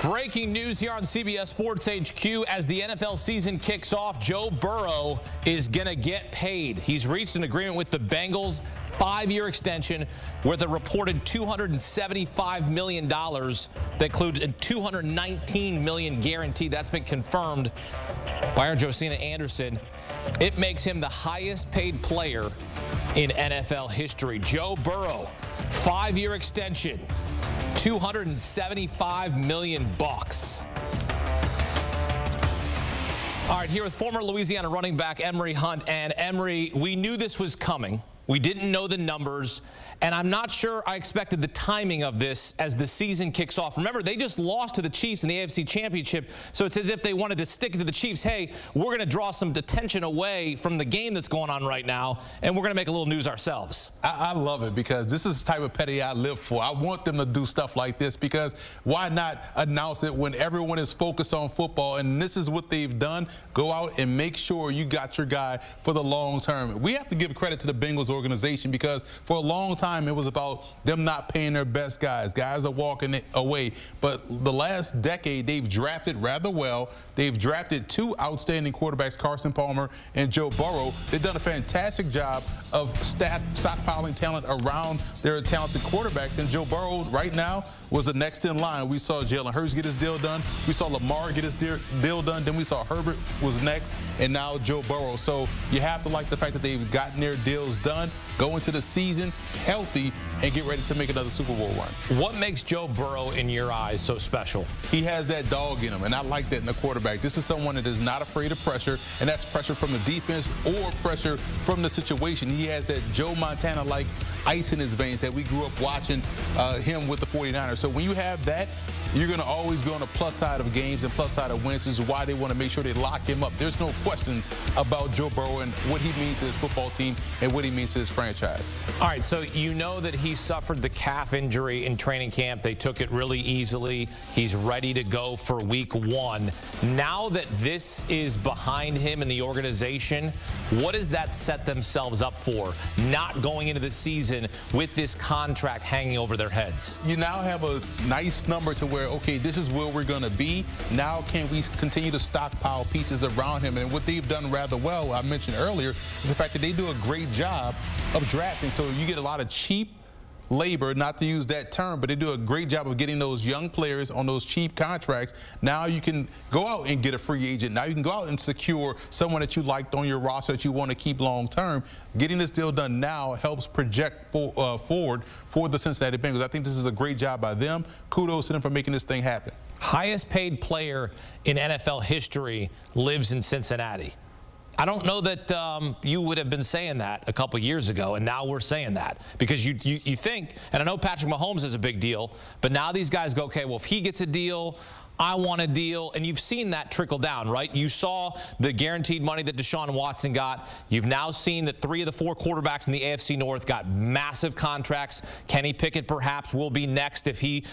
Breaking news here on CBS Sports HQ as the NFL season kicks off. Joe Burrow is going to get paid. He's reached an agreement with the Bengals, 5-year extension worth a reported $275 million. That includes a $219 million guaranteed. That's been confirmed by our Josina Anderson. It makes him the highest paid player in NFL history. Joe Burrow, 5-year extension. $275 million bucks. All right, here with former Louisiana running back Emory Hunt. And Emory, we knew this was coming. We didn't know the numbers, and I'm not sure I expected the timing of this as the season kicks off. Remember, they just lost to the Chiefs in the AFC Championship, so it's as if they wanted to stick it to the Chiefs. Hey, we're going to draw some attention away from the game that's going on right now, and we're going to make a little news ourselves. I love it because this is the type of petty I live for. I want them to do stuff like this because why not announce it when everyone is focused on football, and this is what they've done. Go out and make sure you got your guy for the long term. We have to give credit to the Bengals organization because for a long time it was about them not paying their best guys. Guys are walking away. But the last decade they've drafted rather well. They've drafted 2 outstanding quarterbacks, Carson Palmer and Joe Burrow. They've done a fantastic job of stockpiling talent around their talented quarterbacks. And Joe Burrow right now was the next in line. We saw Jalen Hurts get his deal done. We saw Lamar get his deal done. Then we saw Herbert was next. And now Joe Burrow. So you have to like the fact that they've gotten their deals done, go into the season healthy, and get ready to make another Super Bowl run. What makes Joe Burrow, in your eyes, so special? He has that dog in him, and I like that in a quarterback. This is someone that is not afraid of pressure, and that's pressure from the defense or pressure from the situation. He has that Joe Montana-like ice in his veins that we grew up watching him with the 49ers. So when you have that, you're going to always be on the plus side of games and plus side of wins. This is why they want to make sure they lock him up. There's no questions about Joe Burrow and what he means to his football team and what he means to his franchise. All right, so you know that he suffered the calf injury in training camp. They took it really easily. He's ready to go for week 1. Now that this is behind him in the organization, what does that set themselves up for, not going into the season with this contract hanging over their heads? You now have a nice number to where, okay, this is where we're going to be. Now can we continue to stockpile pieces around him? And what they've done rather well, I mentioned earlier, is the fact that they do a great job of drafting. So you get a lot of cheap labor, not to use that term, but they do a great job of getting those young players on those cheap contracts. Now you can go out and get a free agent. Now you can go out and secure someone that you liked on your roster that you want to keep long term. Getting this deal done now helps project forward for the Cincinnati Bengals. I think this is a great job by them. Kudos to them for making this thing happen. Highest paid player in NFL history lives in Cincinnati. I don't know that you would have been saying that a couple years ago, and now we're saying that because you think, and I know Patrick Mahomes is a big deal, but now these guys go, okay, well, if he gets a deal, I want a deal, and you've seen that trickle down, right? You saw the guaranteed money that Deshaun Watson got. You've now seen that 3 of the 4 quarterbacks in the AFC North got massive contracts. Kenny Pickett perhaps will be next if he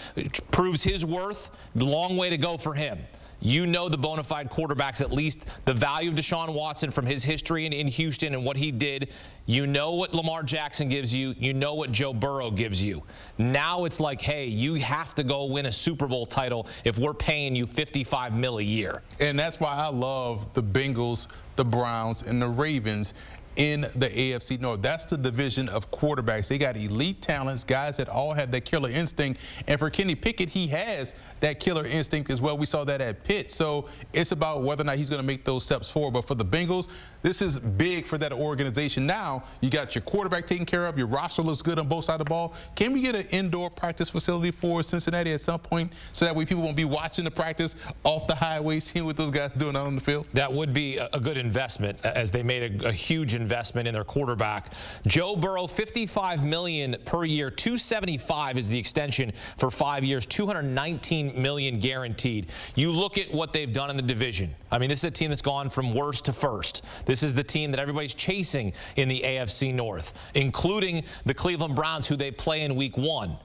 proves his worth. Long way to go for him. You know the bona fide quarterbacks, at least the value of Deshaun Watson from his history in Houston and what he did. You know what Lamar Jackson gives you. You know what Joe Burrow gives you. Now it's like, hey, you have to go win a Super Bowl title if we're paying you $55 million a year. And that's why I love the Bengals, the Browns, and the Ravens in the AFC North. That's the division of quarterbacks. They got elite talents, guys that all have that killer instinct. And for Kenny Pickett, he has that killer instinct as well. We saw that at Pitt. So it's about whether or not he's going to make those steps forward. But for the Bengals, this is big for that organization. Now you got your quarterback taken care of. Your roster looks good on both sides of the ball. Can we get an indoor practice facility for Cincinnati at some point so that way people won't be watching the practice off the highway, seeing what those guys are doing out on the field? That would be a good investment, as they made a huge investment in their quarterback. Joe Burrow, $55 million per year. $275 is the extension for 5 years. $219 million guaranteed. You look at what they've done in the division. I mean, this is a team that's gone from worst to first. This is the team that everybody's chasing in the AFC North, including the Cleveland Browns, who they play in week 1.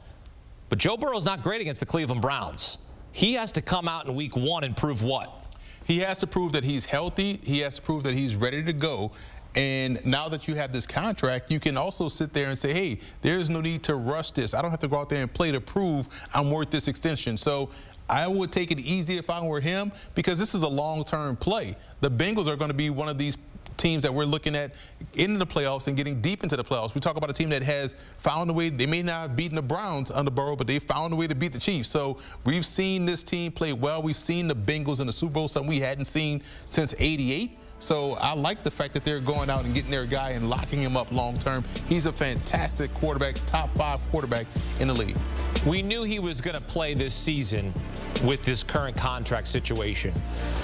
But Joe Burrow's not great against the Cleveland Browns. He has to come out in week 1 and prove what? He has to prove that he's healthy. He has to prove that he's ready to go. And now that you have this contract, you can also sit there and say, hey, there's no need to rush this. I don't have to go out there and play to prove I'm worth this extension. So I would take it easy if I were him, because this is a long-term play. The Bengals are going to be one of these teams that we're looking at into the playoffs and getting deep into the playoffs. We talk about a team that has found a way. They may not have beaten the Browns under Burrow, but they found a way to beat the Chiefs. So we've seen this team play well. We've seen the Bengals in the Super Bowl, something we hadn't seen since '88. So I like the fact that they're going out and getting their guy and locking him up long term. He's a fantastic quarterback, top 5 quarterback in the league. We knew he was going to play this season with this current contract situation.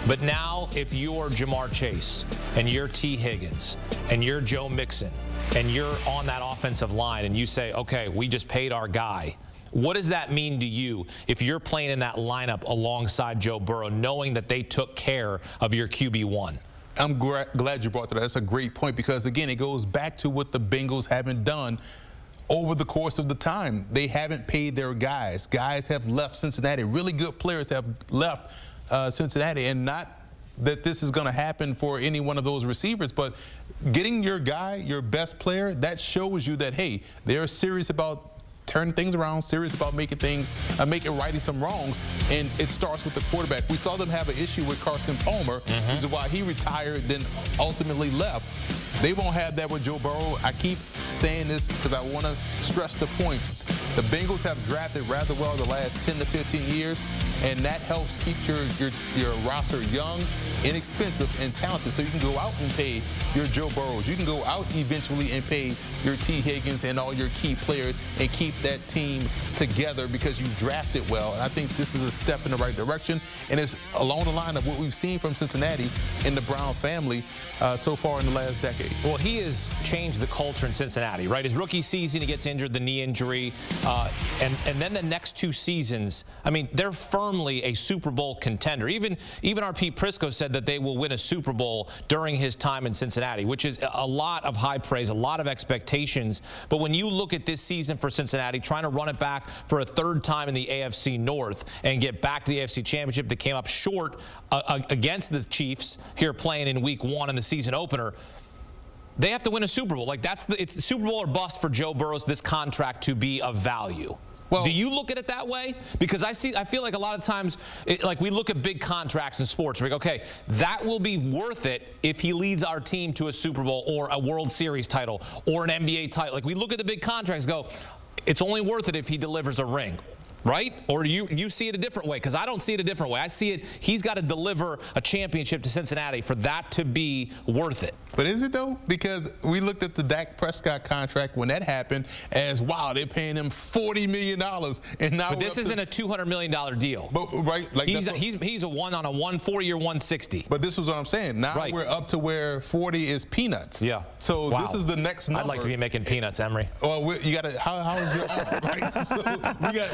But now if you're Jamar Chase and you're T. Higgins and you're Joe Mixon and you're on that offensive line and you say, okay, we just paid our guy, what does that mean to you if you're playing in that lineup alongside Joe Burrow, knowing that they took care of your QB1? I'm glad you brought that up. That's a great point, because, again, it goes back to what the Bengals haven't done over the course of the time. They haven't paid their guys. Guys have left Cincinnati. Really good players have left Cincinnati, and not that this is going to happen for any one of those receivers, but getting your guy, your best player, that shows you that, hey, they're serious about turning things around, serious about righting some wrongs, and it starts with the quarterback. We saw them have an issue with Carson Palmer, which is why he retired, then ultimately left. They won't have that with Joe Burrow. I keep saying this because I want to stress the point. The Bengals have drafted rather well the last 10 to 15 years, and that helps keep your roster young, inexpensive, and talented. So you can go out and pay your Joe Burrows. You can go out eventually and pay your T. Higgins and all your key players and keep that team together because you drafted well. And I think this is a step in the right direction, and it's along the line of what we've seen from Cincinnati and the Brown family so far in the last decade. Well, he has changed the culture in Cincinnati, right? His rookie season, he gets injured, the knee injury. And then the next 2 seasons, I mean, they're firmly a Super Bowl contender. Even our Pete Prisco said that they will win a Super Bowl during his time in Cincinnati, which is a lot of high praise, a lot of expectations. But when you look at this season for Cincinnati, trying to run it back for a 3rd time in the AFC North and get back to the AFC Championship, that came up short against the Chiefs here playing in Week 1 in the season opener, they have to win a Super Bowl. Like, it's the Super Bowl or bust for Joe Burrow's this contract to be of value. Well, do you look at it that way? Because I feel like a lot of times, like, we look at big contracts in sports. We're like, okay, that will be worth it if he leads our team to a Super Bowl or a World Series title or an NBA title. Like, we look at the big contracts and go, it's only worth it if he delivers a ring. Right? Or do you see it a different way? Because I don't see it a different way. I see it, he's got to deliver a championship to Cincinnati for that to be worth it. But is it, though? Because we looked at the Dak Prescott contract when that happened as, wow, they're paying him $40 million. And now, but this isn't a $200 million deal. But, right? Like, he's a 4-year 160. But this is what I'm saying. Now we're up to where 40 is peanuts. Yeah. So this is the next number. I'd like to be making peanuts, Emery. Well, you got to, how is your arm, right? So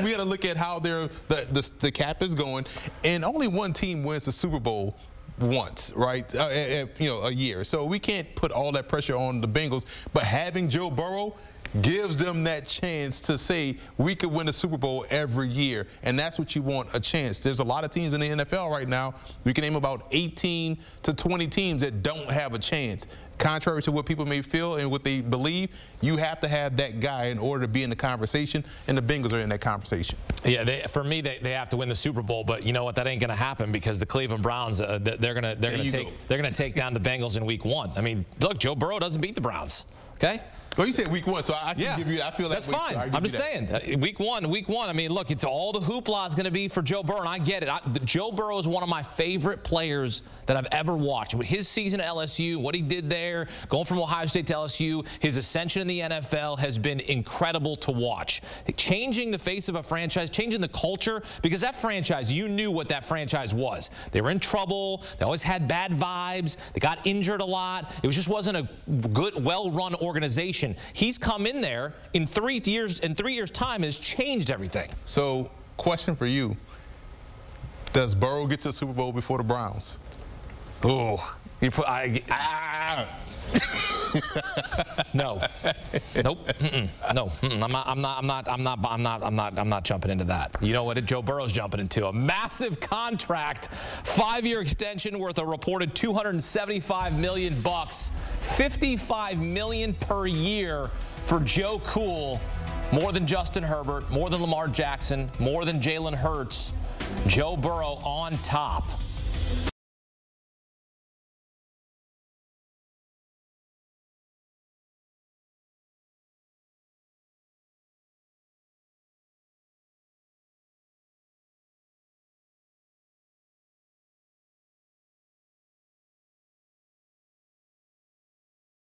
we got to look at how the cap is going, and only one team wins the Super Bowl once, right? A year. So we can't put all that pressure on the Bengals, but having Joe Burrow gives them that chance to say we could win a Super Bowl every year, and that's what you want, a chance. There's a lot of teams in the NFL right now. We can name about 18 to 20 teams that don't have a chance. Contrary to what people may feel and what they believe, you have to have that guy in order to be in the conversation, and the Bengals are in that conversation. Yeah, for me, they have to win the Super Bowl, but you know what? That ain't going to happen because the Cleveland Browns, they're going to take down the Bengals in Week 1. I mean, look, Joe Burrow doesn't beat the Browns. Okay. Well, you said Week 1, so I can give you. I feel that's fine. I'm just saying, Week 1. I mean, look, it's all the hoopla is going to be for Joe Burrow, and I get it. Joe Burrow is one of my favorite players that I've ever watched. With his season at LSU, what he did there, going from Ohio State to LSU, his ascension in the NFL has been incredible to watch. Changing the face of a franchise, changing the culture, because that franchise, you knew what that franchise was. They were in trouble. They always had bad vibes. They got injured a lot. It just wasn't a good, well-run organization. He's come in there in 3 years. In 3 years' time, has changed everything. So, question for you: does Burrow get to the Super Bowl before the Browns? Oh, no, nope, no. I'm not jumping into that. You know what? Joe Burrow's jumping into a massive contract, 5-year extension worth a reported $275 million, $55 million per year for Joe Cool. More than Justin Herbert, more than Lamar Jackson, more than Jalen Hurts. Joe Burrow on top.